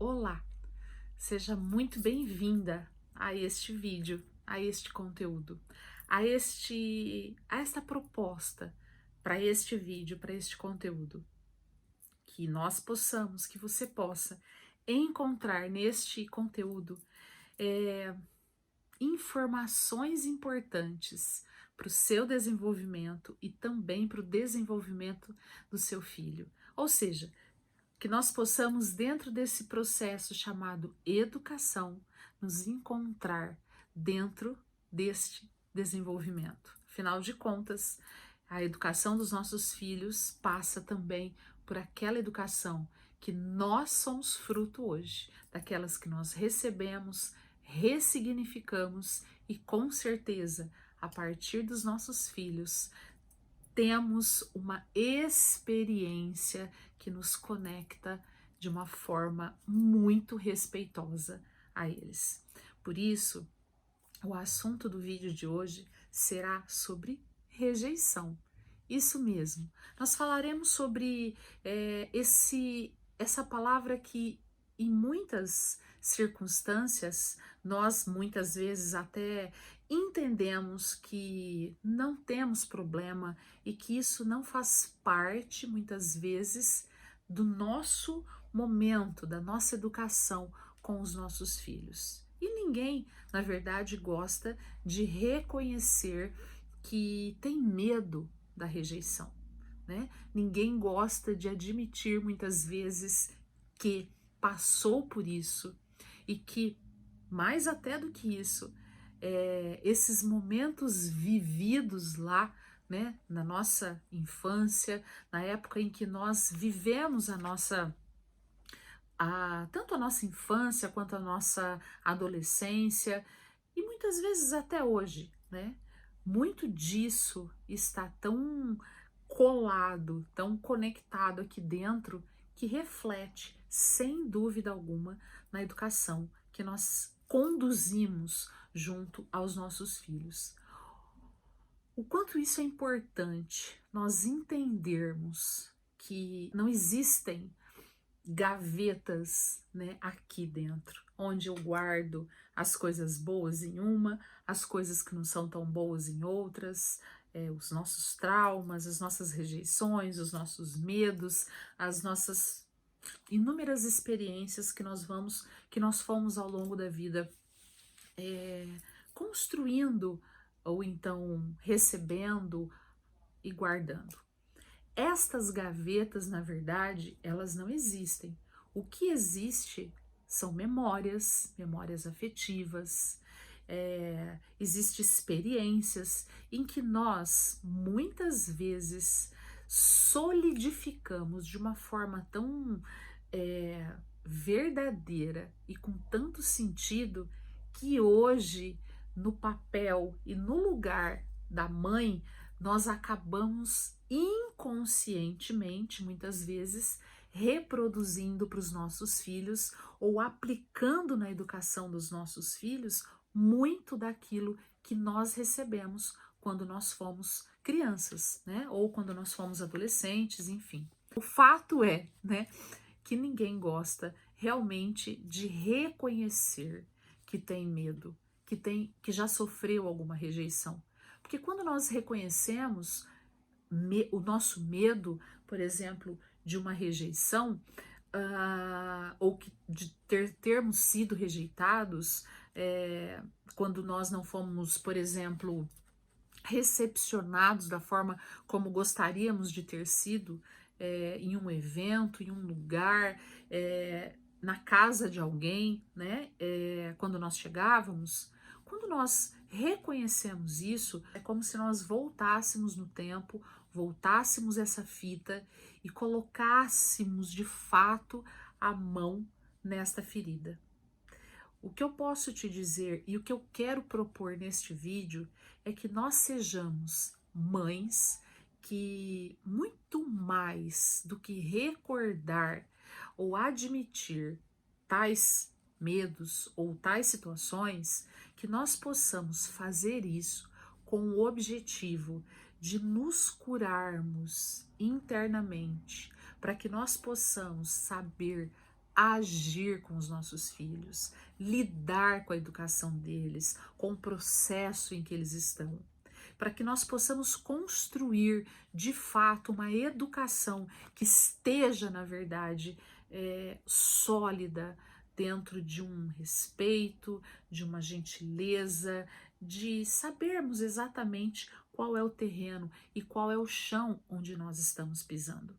Olá, seja muito bem-vinda a este vídeo, a este conteúdo, a esta proposta para este vídeo, para este conteúdo, que nós possamos, que você possa encontrar neste conteúdo é, informações importantes para o seu desenvolvimento e também para o desenvolvimento do seu filho. Ou seja, que nós possamos, dentro desse processo chamado educação, nos encontrar dentro deste desenvolvimento. Afinal de contas, a educação dos nossos filhos passa também por aquela educação que nós somos fruto hoje, daquelas que nós recebemos, ressignificamos e com certeza, a partir dos nossos filhos, temos uma experiência que nos conecta de uma forma muito respeitosa a eles. Por isso, o assunto do vídeo de hoje será sobre rejeição. Isso mesmo. Nós falaremos sobre essa palavra que, em muitas circunstâncias, nós muitas vezes até entendemos que não temos problema e que isso não faz parte, muitas vezes, do nosso momento, da nossa educação com os nossos filhos. E ninguém, na verdade, gosta de reconhecer que tem medo da rejeição, né? Ninguém gosta de admitir muitas vezes que passou por isso e que, mais até do que isso, esses momentos vividos lá, né, na nossa infância, na época em que nós vivemos tanto a nossa infância quanto a nossa adolescência e muitas vezes até hoje, né? Muito disso está tão colado, tão conectado aqui dentro que reflete, sem dúvida alguma, na educação que nós conduzimos junto aos nossos filhos. O quanto isso é importante nós entendermos que não existem gavetas, né, aqui dentro, onde eu guardo as coisas boas em uma, as coisas que não são tão boas em outras, os nossos traumas, as nossas rejeições, os nossos medos, as nossas inúmeras experiências que nós fomos ao longo da vida construindo ou então recebendo e guardando. Estas gavetas, na verdade, elas não existem. O que existe são memórias, memórias afetivas, existem experiências em que nós, muitas vezes, solidificamos de uma forma tão verdadeira e com tanto sentido que hoje, no papel e no lugar da mãe, nós acabamos inconscientemente, muitas vezes, reproduzindo para os nossos filhos ou aplicando na educação dos nossos filhos muito daquilo que nós recebemos quando nós fomos crianças, né? Ou quando nós fomos adolescentes, enfim. O fato é, né, que ninguém gosta realmente de reconhecer que tem medo, que já sofreu alguma rejeição. Porque quando nós reconhecemos o nosso medo, por exemplo, de uma rejeição, ou de termos sido rejeitados, quando nós não fomos, por exemplo, recepcionados da forma como gostaríamos de ter sido, em um evento, em um lugar, na casa de alguém, né? Quando nós chegávamos, quando nós reconhecemos isso, é como se nós voltássemos no tempo, voltássemos essa fita e colocássemos de fato a mão nesta ferida. O que eu posso te dizer e o que eu quero propor neste vídeo é que nós sejamos mães que, muito mais do que recordar ou admitir tais medos ou tais situações, que nós possamos fazer isso com o objetivo de nos curarmos internamente, para que nós possamos saber agir com os nossos filhos, lidar com a educação deles, com o processo em que eles estão, para que nós possamos construir de fato uma educação que esteja, na verdade, sólida, dentro de um respeito, de uma gentileza, de sabermos exatamente qual é o terreno e qual é o chão onde nós estamos pisando.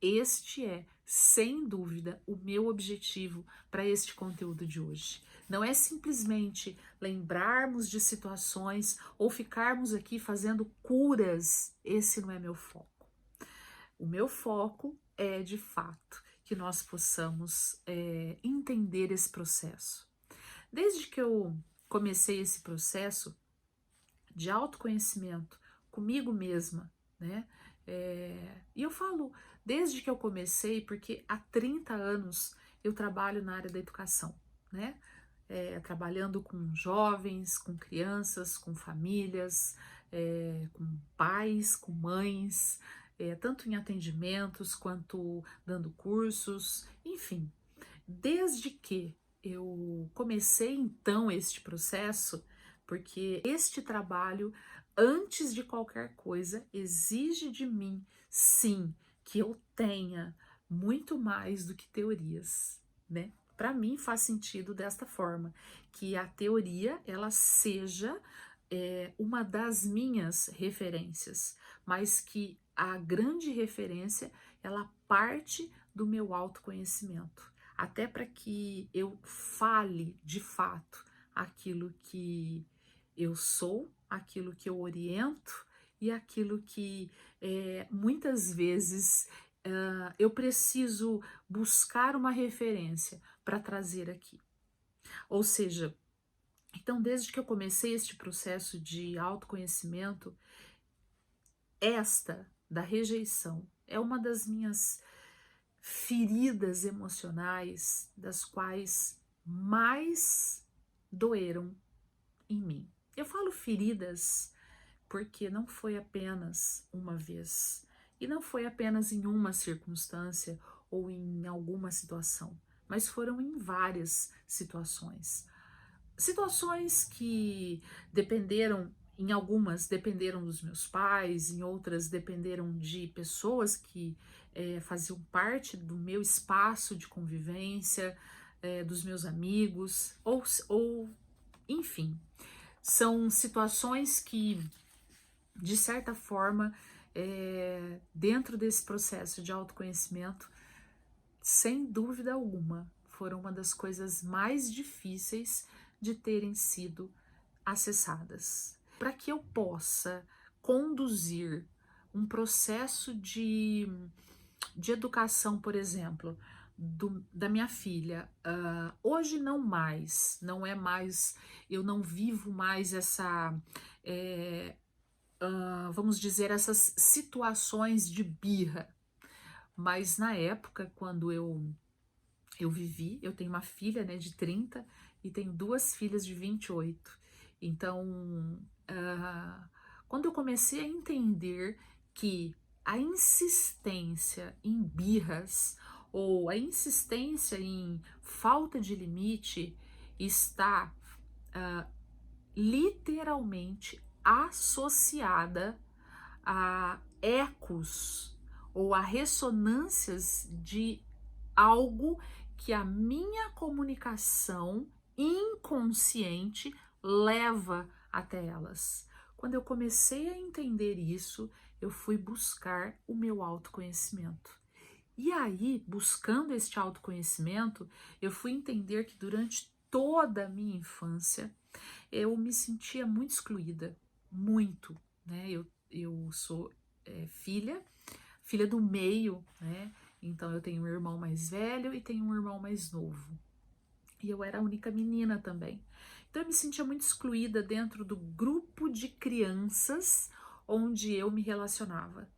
Este é, sem dúvida, o meu objetivo para este conteúdo de hoje. Não é simplesmente lembrarmos de situações ou ficarmos aqui fazendo curas. Esse não é meu foco. O meu foco é, de fato, que nós possamos entender esse processo. Desde que eu comecei esse processo de autoconhecimento comigo mesma, né? E eu falo desde que eu comecei, porque há 30 anos eu trabalho na área da educação, né? Trabalhando com jovens, com crianças, com famílias, com pais, com mães, tanto em atendimentos quanto dando cursos, enfim. Desde que eu comecei então este processo, porque este trabalho, antes de qualquer coisa, exige de mim, sim, que eu tenha muito mais do que teorias, né? Para mim faz sentido desta forma, que a teoria ela seja uma das minhas referências, mas que a grande referência ela parte do meu autoconhecimento, até para que eu fale de fato aquilo que eu sou, aquilo que eu oriento e aquilo que muitas vezes eu preciso buscar uma referência para trazer aqui. Ou seja, então desde que eu comecei este processo de autoconhecimento, esta da rejeição é uma das minhas feridas emocionais, das quais mais doeram em mim. Eu falo feridas porque não foi apenas uma vez e não foi apenas em uma circunstância ou em alguma situação, mas foram em várias situações. Situações que dependeram, em algumas dependeram dos meus pais, em outras dependeram de pessoas que faziam parte do meu espaço de convivência, dos meus amigos, ou enfim, são situações que, de certa forma, dentro desse processo de autoconhecimento, sem dúvida alguma, foram uma das coisas mais difíceis de terem sido acessadas. Para que eu possa conduzir um processo de educação, por exemplo, da minha filha, hoje não mais, não é mais, eu não vivo mais essa, vamos dizer, essas situações de birra, mas na época, quando eu vivi, eu tenho uma filha, né, de 30 e tenho duas filhas de 28. Então, quando eu comecei a entender que a insistência em birras ou a insistência em falta de limite está literalmente associada a ecos ou a ressonâncias de algo que a minha comunicação inconsciente leva até elas. Quando eu comecei a entender isso, eu fui buscar o meu autoconhecimento. E aí, buscando este autoconhecimento, eu fui entender que durante toda a minha infância, eu me sentia muito excluída, muito, né? Eu sou filha do meio, né? Então eu tenho um irmão mais velho e tenho um irmão mais novo. E eu era a única menina também. Então eu me sentia muito excluída dentro do grupo de crianças onde eu me relacionava.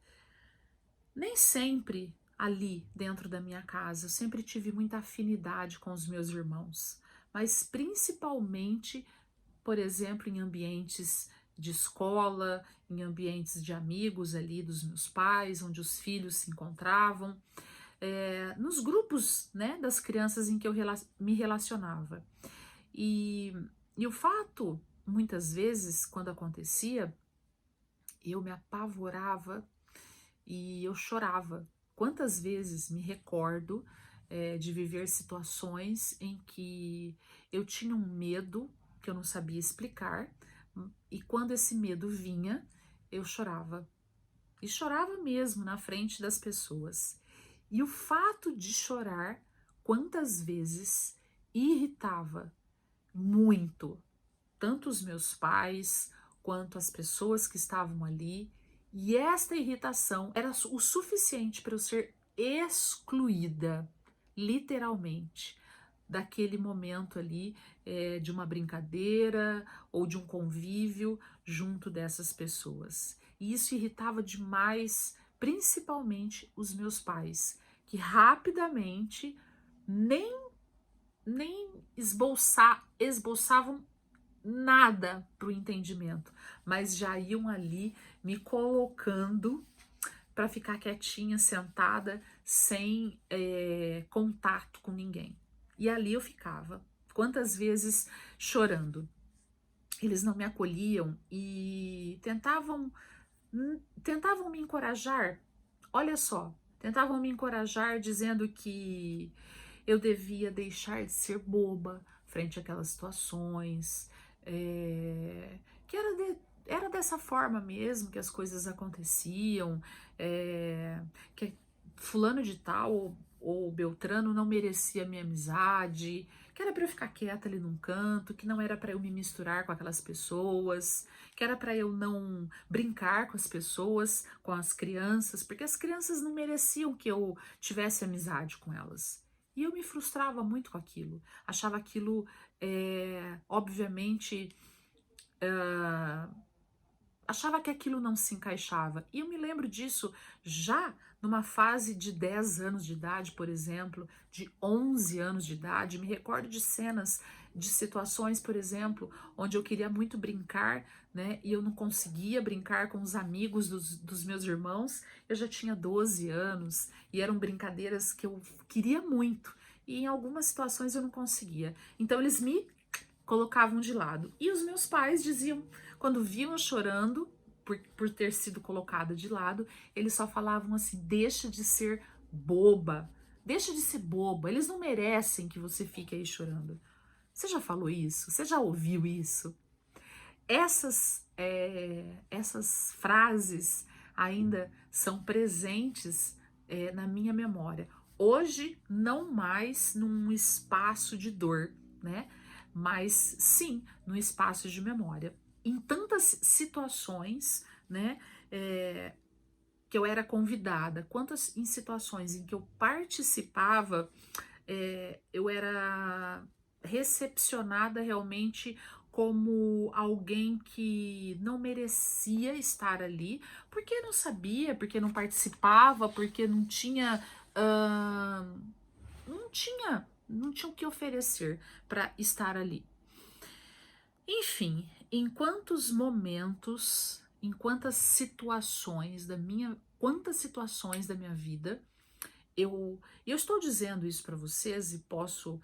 Nem sempre ali dentro da minha casa, eu sempre tive muita afinidade com os meus irmãos, mas principalmente, por exemplo, em ambientes de escola, em ambientes de amigos ali dos meus pais, onde os filhos se encontravam. nos grupos, né, das crianças em que eu me relacionava. E, e o fato, muitas vezes, quando acontecia, eu me apavorava e eu chorava. Quantas vezes me recordo de viver situações em que eu tinha um medo que eu não sabia explicar, e quando esse medo vinha, eu chorava. E chorava mesmo na frente das pessoas. E o fato de chorar, quantas vezes irritava muito tanto os meus pais quanto as pessoas que estavam ali, e esta irritação era o suficiente para eu ser excluída, literalmente, daquele momento ali, de uma brincadeira ou de um convívio junto dessas pessoas. E isso irritava demais, principalmente os meus pais, que rapidamente nem, nem esboçavam nada para o entendimento, mas já iam ali me colocando para ficar quietinha, sentada, sem contato com ninguém. E ali eu ficava, quantas vezes chorando. Eles não me acolhiam e tentavam me encorajar. Olha só, tentavam me encorajar dizendo que eu devia deixar de ser boba frente àquelas situações, que era dessa forma mesmo que as coisas aconteciam, que fulano de tal ou Beltrano não merecia minha amizade, que era para eu ficar quieta ali num canto, que não era para eu me misturar com aquelas pessoas, que era para eu não brincar com as pessoas, com as crianças, porque as crianças não mereciam que eu tivesse amizade com elas. E eu me frustrava muito com aquilo, achava aquilo, obviamente, achava que aquilo não se encaixava. E eu me lembro disso já numa fase de 10 anos de idade, por exemplo, de 11 anos de idade. Me recordo de cenas, de situações, por exemplo, onde eu queria muito brincar, né? E eu não conseguia brincar com os amigos dos meus irmãos. Eu já tinha 12 anos e eram brincadeiras que eu queria muito. E em algumas situações eu não conseguia. Então eles me colocavam de lado. E os meus pais diziam, quando viam eu chorando por ter sido colocada de lado, eles só falavam assim: deixa de ser boba, deixa de ser boba, eles não merecem que você fique aí chorando. Você já falou isso? Você já ouviu isso? Essas frases ainda são presentes na minha memória. Hoje, não mais num espaço de dor, né? Mas sim no espaço de memória. Em tantas situações, né? Que eu era convidada, quantas em situações em que eu participava, eu era recepcionada realmente como alguém que não merecia estar ali, porque não sabia, porque não participava, porque não tinha o que oferecer para estar ali. Enfim, em quantos momentos, em quantas situações da minha vida eu estou dizendo isso para vocês e posso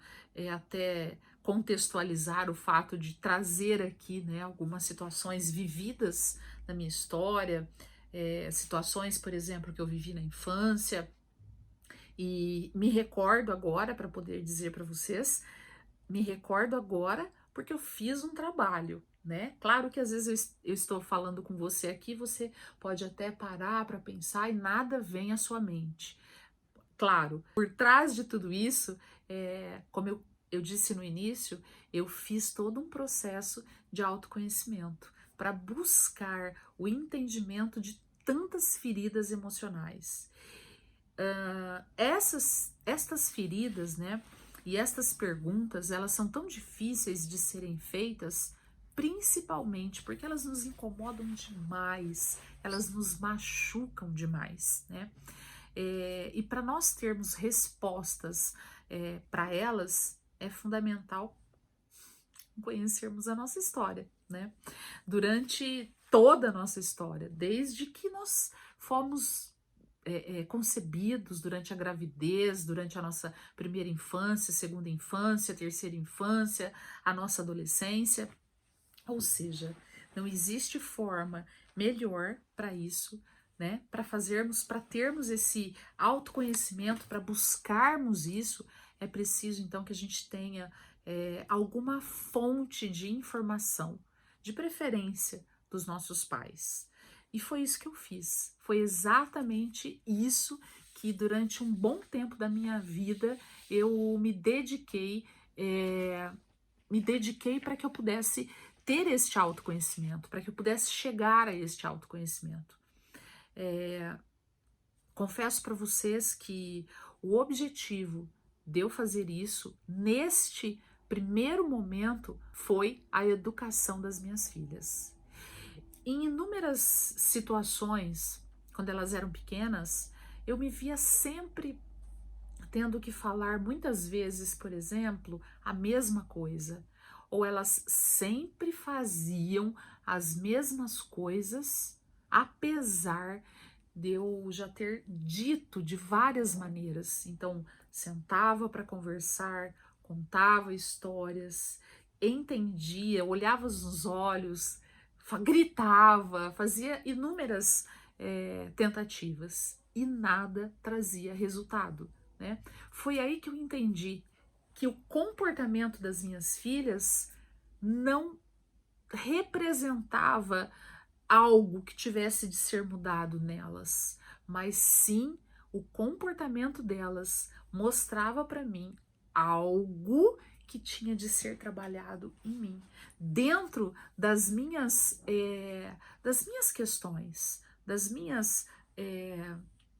até contextualizar o fato de trazer aqui, né, algumas situações vividas na minha história, situações, por exemplo, que eu vivi na infância, e me recordo agora para poder dizer para vocês, me recordo agora porque eu fiz um trabalho, né? Claro que às vezes eu estou falando com você aqui, você pode até parar para pensar e nada vem à sua mente. Claro, por trás de tudo isso, como eu disse no início, eu fiz todo um processo de autoconhecimento para buscar o entendimento de tantas feridas emocionais. Estas feridas, né, e estas perguntas, elas são tão difíceis de serem feitas, principalmente porque elas nos incomodam demais, elas nos machucam demais, né? E para nós termos respostas para elas, é fundamental conhecermos a nossa história, né? Durante toda a nossa história, desde que nós fomos concebidos durante a gravidez, durante a nossa primeira infância, segunda infância, terceira infância, a nossa adolescência. Ou seja, não existe forma melhor para isso, né? Para termos esse autoconhecimento, para buscarmos isso, é preciso então que a gente tenha alguma fonte de informação, de preferência dos nossos pais. E foi isso que eu fiz. Foi exatamente isso que durante um bom tempo da minha vida eu me dediquei para que eu pudesse ter este autoconhecimento, para que eu pudesse chegar a este autoconhecimento. Confesso para vocês que o objetivo de eu fazer isso neste primeiro momento foi a educação das minhas filhas. Em inúmeras situações, quando elas eram pequenas, eu me via sempre tendo que falar muitas vezes, por exemplo, a mesma coisa. Ou elas sempre faziam as mesmas coisas, apesar de eu já ter dito de várias maneiras. Então, sentava para conversar, contava histórias, entendia, olhava nos olhos, gritava, fazia inúmeras tentativas e nada trazia resultado, né? Foi aí que eu entendi que o comportamento das minhas filhas não representava algo que tivesse de ser mudado nelas, mas sim o comportamento delas mostrava para mim algo que tinha de ser trabalhado em mim, dentro das minhas questões,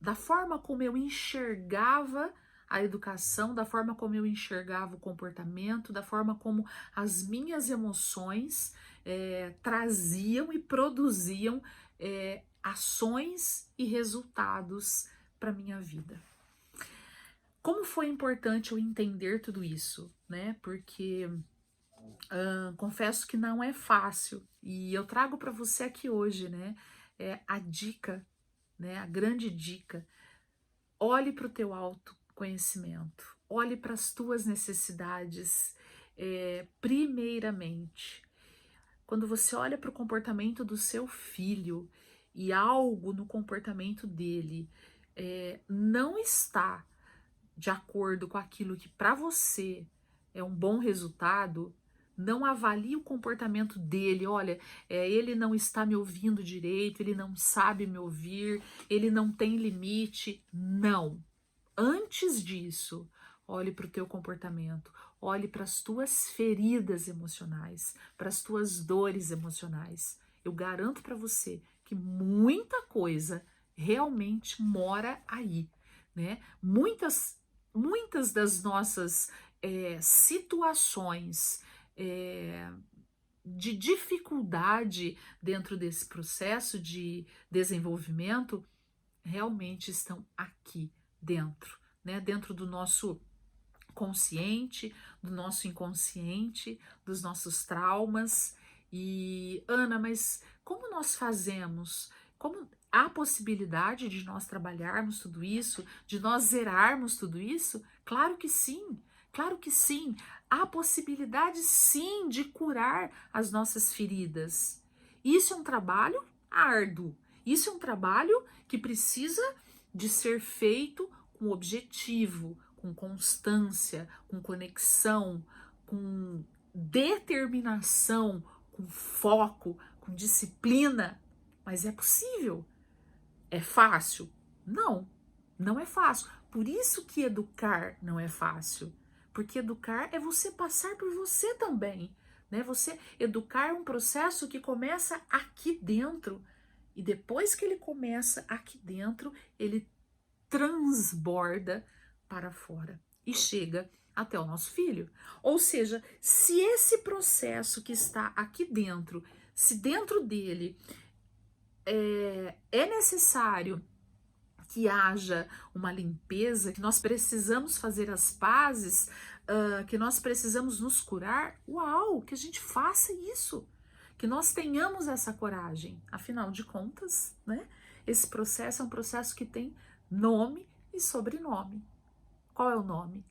da forma como eu enxergava a educação, da forma como eu enxergava o comportamento, da forma como as minhas emoções traziam e produziam ações e resultados para minha vida. Como foi importante eu entender tudo isso, né? Porque confesso que não é fácil e eu trago para você aqui hoje, né? A dica, né? A grande dica. Olhe para o teu autoconhecimento, olhe para as tuas necessidades primeiramente. Quando você olha para o comportamento do seu filho e algo no comportamento dele não está de acordo com aquilo que para você é um bom resultado, não avalie o comportamento dele. Olha, ele não está me ouvindo direito, ele não sabe me ouvir, ele não tem limite. Não. Antes disso, olhe para o teu comportamento, olhe para as tuas feridas emocionais, para as tuas dores emocionais. Eu garanto para você que muita coisa realmente mora aí, né? Muitas das nossas situações de dificuldade dentro desse processo de desenvolvimento realmente estão aqui dentro, né? Dentro do nosso consciente, do nosso inconsciente, dos nossos traumas. E, Ana, mas como nós fazemos? Como há possibilidade de nós trabalharmos tudo isso, de nós zerarmos tudo isso? Claro que sim, claro que sim. Há possibilidade sim de curar as nossas feridas. Isso é um trabalho árduo, isso é um trabalho que precisa de ser feito com objetivo, com constância, com conexão, com determinação, com foco, com disciplina. Mas é possível. É fácil? Não, não é fácil. Por isso que educar não é fácil. Porque educar é você passar por você também, né? Você educar é um processo que começa aqui dentro. E depois que ele começa aqui dentro, ele transborda para fora e chega até o nosso filho. Ou seja, se esse processo que está aqui dentro, se dentro dele é necessário que haja uma limpeza, que nós precisamos fazer as pazes, que nós precisamos nos curar, uau, que a gente faça isso, que nós tenhamos essa coragem. Afinal de contas, né? Esse processo é um processo que tem nome e sobrenome. Qual é o nome?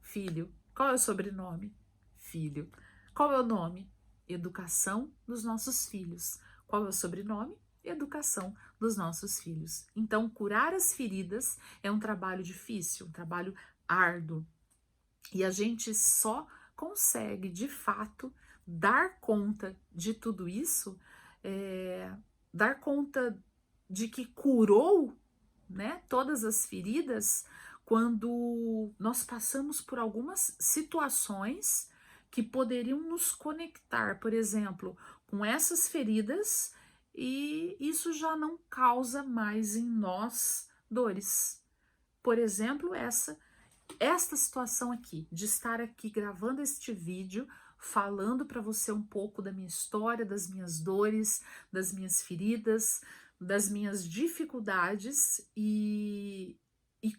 Filho. Qual é o sobrenome? Filho. Qual é o nome? Educação dos nossos filhos. Qual é o sobrenome? Educação dos nossos filhos. Então, curar as feridas é um trabalho difícil, um trabalho árduo. E a gente só consegue, de fato, dar conta de tudo isso, dar conta de que curou, né, todas as feridas, quando nós passamos por algumas situações que poderiam nos conectar, por exemplo, com essas feridas, e isso já não causa mais em nós dores. Por exemplo, esta situação aqui, de estar aqui gravando este vídeo, falando para você um pouco da minha história, das minhas dores, das minhas feridas, das minhas dificuldades, e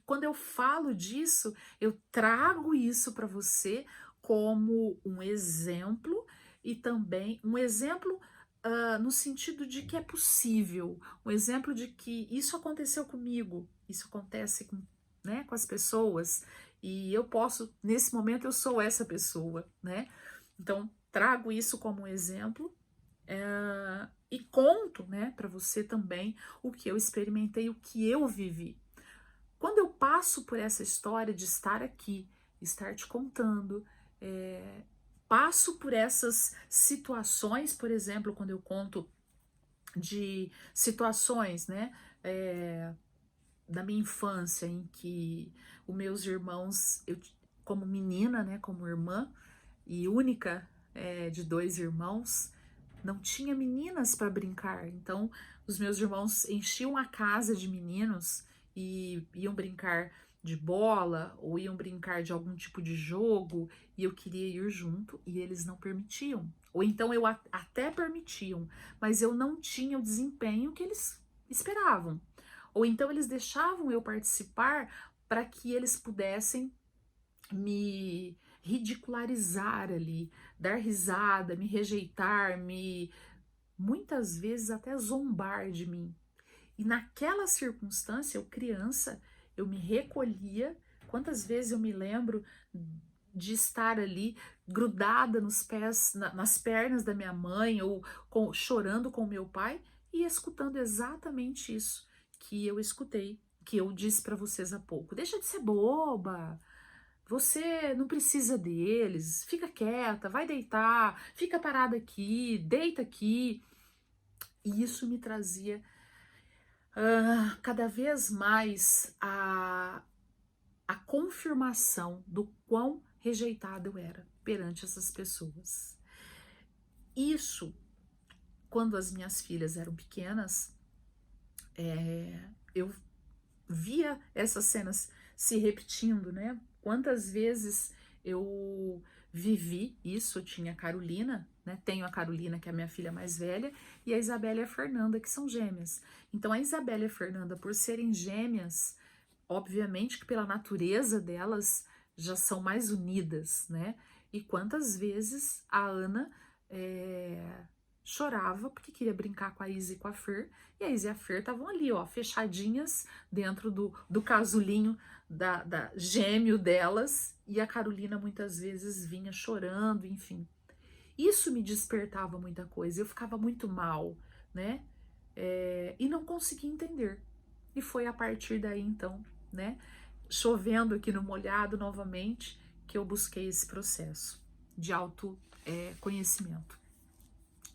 quando eu falo disso, eu trago isso para você como um exemplo, e também um exemplo no sentido de que é possível, um exemplo de que isso aconteceu comigo, isso acontece com, né, com as pessoas, e eu posso, nesse momento eu sou essa pessoa, né? Então trago isso como um exemplo, e conto, né, para você também o que eu experimentei, o que eu vivi. Quando eu passo por essa história de estar aqui, estar te contando, passo por essas situações, por exemplo, quando eu conto de situações, né, da minha infância, em que os meus irmãos, eu como menina, né, como irmã e única de 2 irmãos, não tinha meninas para brincar. Então, os meus irmãos enchiam a casa de meninos e iam brincar de bola ou iam brincar de algum tipo de jogo, e eu queria ir junto e eles não permitiam. Ou então eu até permitiam, mas eu não tinha o desempenho que eles esperavam. Ou então eles deixavam eu participar para que eles pudessem me ridicularizar ali, dar risada, me rejeitar, muitas vezes até zombar de mim. E naquela circunstância, eu criança, eu me recolhia. Quantas vezes eu me lembro de estar ali grudada nos pés, nas pernas da minha mãe, ou chorando com meu pai e escutando exatamente isso que eu escutei, que eu disse para vocês há pouco. Deixa de ser boba. Você não precisa deles, fica quieta, vai deitar, fica parada aqui, deita aqui. E isso me trazia cada vez mais a confirmação do quão rejeitada eu era perante essas pessoas. Isso, quando as minhas filhas eram pequenas, eu via essas cenas se repetindo, né? Quantas vezes eu vivi isso. Eu tinha a Carolina, né? Tenho a Carolina, que é a minha filha mais velha, e a Isabela e a Fernanda, que são gêmeas. Então a Isabela e a Fernanda, por serem gêmeas, obviamente que pela natureza delas já são mais unidas, né? E quantas vezes a Ana chorava porque queria brincar com a Isa e com a Fer, e a Isa e a Fer estavam ali, ó, fechadinhas dentro do casulinho da gêmeo delas, e a Carolina muitas vezes vinha chorando, enfim. Isso me despertava muita coisa, eu ficava muito mal, né? E não conseguia entender. E foi a partir daí, então, né, chovendo aqui no molhado novamente, que eu busquei esse processo de autoconhecimento.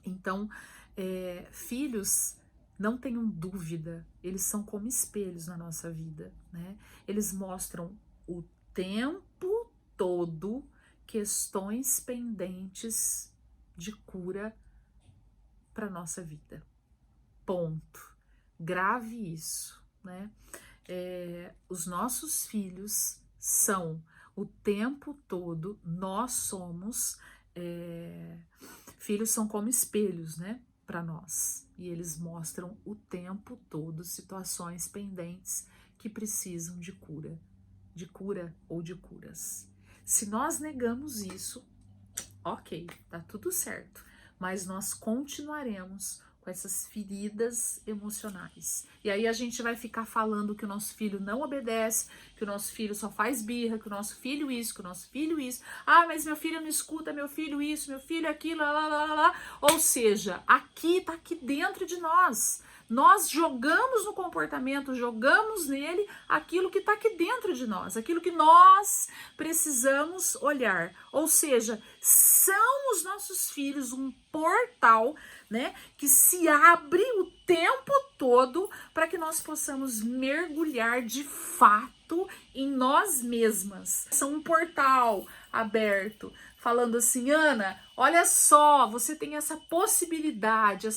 Então, filhos, não tenham dúvida, eles são como espelhos na nossa vida, né? Eles mostram o tempo todo questões pendentes de cura para nossa vida. Ponto. Grave isso, né? Os nossos filhos são o tempo todo, nós somos, filhos são como espelhos, né, para nós, e eles mostram o tempo todo situações pendentes que precisam de cura ou de curas. Se nós negamos isso, ok, tá tudo certo, mas nós continuaremos com essas feridas emocionais. E aí a gente vai ficar falando que o nosso filho não obedece, que o nosso filho só faz birra, que o nosso filho isso, que o nosso filho isso. Ah, mas meu filho não escuta, meu filho isso, meu filho aquilo, lá, lá, lá, lá. Ou seja, tá aqui dentro de nós. Nós jogamos no comportamento, jogamos nele aquilo que está aqui dentro de nós, aquilo que nós precisamos olhar. Ou seja, são os nossos filhos um portal, né, que se abre o tempo todo para que nós possamos mergulhar de fato em nós mesmas. São um portal aberto, falando assim: Ana, olha só, você tem essa possibilidade,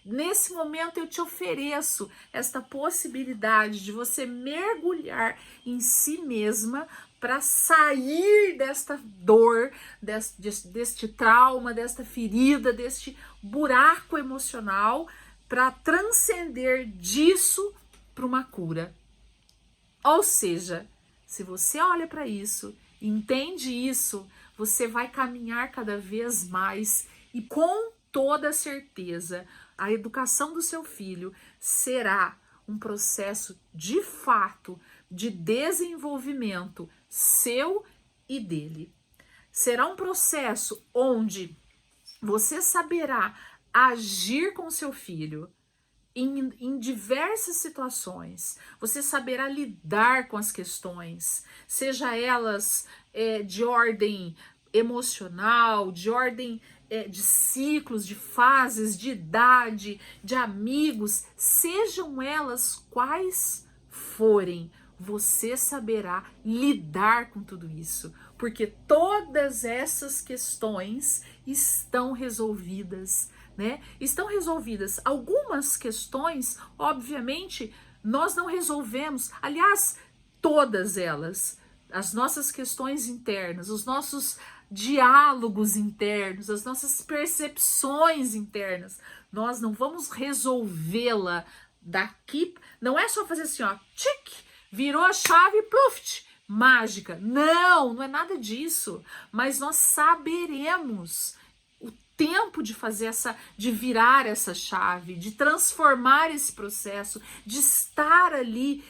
nesse momento eu te ofereço esta possibilidade de você mergulhar em si mesma para sair desta dor, deste trauma, desta ferida, deste buraco emocional, para transcender disso para uma cura. Ou seja, se você olha para isso, entende isso, você vai caminhar cada vez mais e com toda certeza a educação do seu filho será um processo de fato de desenvolvimento seu e dele. Será um processo onde você saberá agir com seu filho em diversas situações. Você saberá lidar com as questões, seja elas de ordem emocional, de ordem de ciclos, de fases, de idade, de amigos, sejam elas quais forem, você saberá lidar com tudo isso, porque todas essas questões estão resolvidas, né? Estão resolvidas. Algumas questões, obviamente, nós não resolvemos. Aliás, todas elas, as nossas questões internas, os nossos diálogos internos, as nossas percepções internas, nós não vamos resolvê-la daqui. Não é só fazer assim, ó, tic, virou a chave, pluft, mágica. Não, não é nada disso. Mas nós saberemos o tempo de fazer de virar essa chave, de transformar esse processo, de estar ali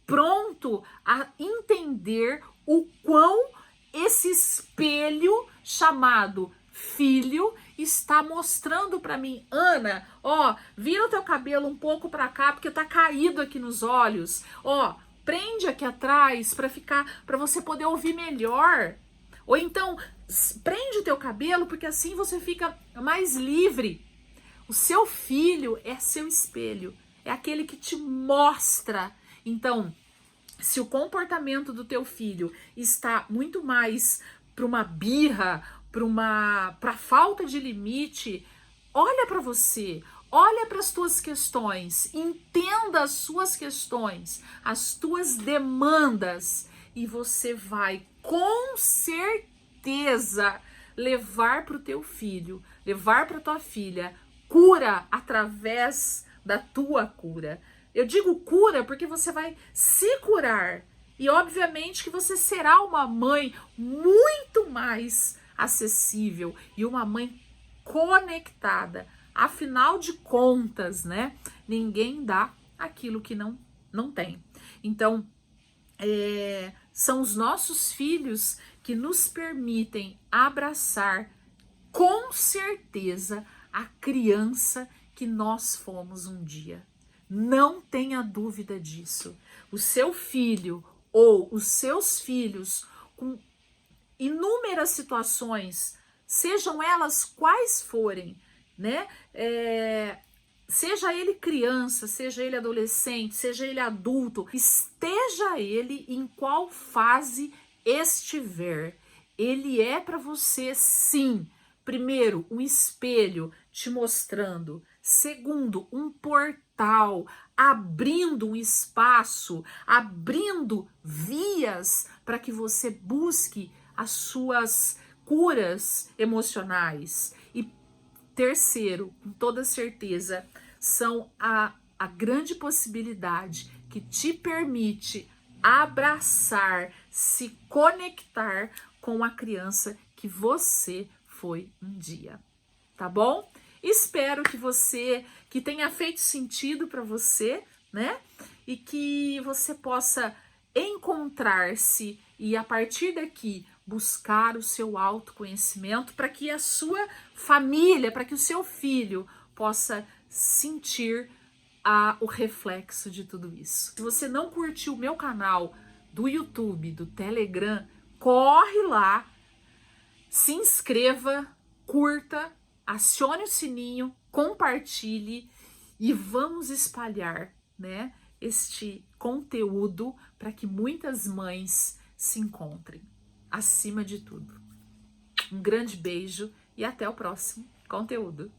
pronto a entender o quão esse espelho chamado filho está mostrando para mim: Ana, ó, vira o teu cabelo um pouco para cá porque tá caído aqui nos olhos. Ó, prende aqui atrás para você poder ouvir melhor. Ou então, prende o teu cabelo porque assim você fica mais livre. O seu filho é seu espelho, é aquele que te mostra. Então, se o comportamento do teu filho está muito mais para uma birra, para falta de limite, olha para você, olha para as tuas questões, entenda as suas questões, as tuas demandas, e você vai com certeza levar para o teu filho, levar para tua filha cura através da tua cura. Eu digo cura porque você vai se curar e obviamente que você será uma mãe muito mais acessível e uma mãe conectada. Afinal de contas, né? Ninguém dá aquilo que não tem. Então, são os nossos filhos que nos permitem abraçar com certeza a criança que nós fomos um dia. Não tenha dúvida disso. O seu filho ou os seus filhos, com inúmeras situações, sejam elas quais forem, né? Seja ele criança, seja ele adolescente, seja ele adulto, esteja ele em qual fase estiver, ele é para você, sim. Primeiro, um espelho te mostrando. Segundo, um portal, abrindo um espaço, abrindo vias para que você busque as suas curas emocionais. E terceiro, com toda certeza, são a grande possibilidade que te permite abraçar, se conectar com a criança que você foi um dia, tá bom? Espero que tenha feito sentido para você, né? E que você possa encontrar-se e a partir daqui buscar o seu autoconhecimento para que a sua família, para que o seu filho possa sentir o reflexo de tudo isso. Se você não curtiu o meu canal do YouTube, do Telegram, corre lá, se inscreva, curta, acione o sininho, compartilhe e vamos espalhar, né, este conteúdo para que muitas mães se encontrem, acima de tudo. Um grande beijo e até o próximo conteúdo.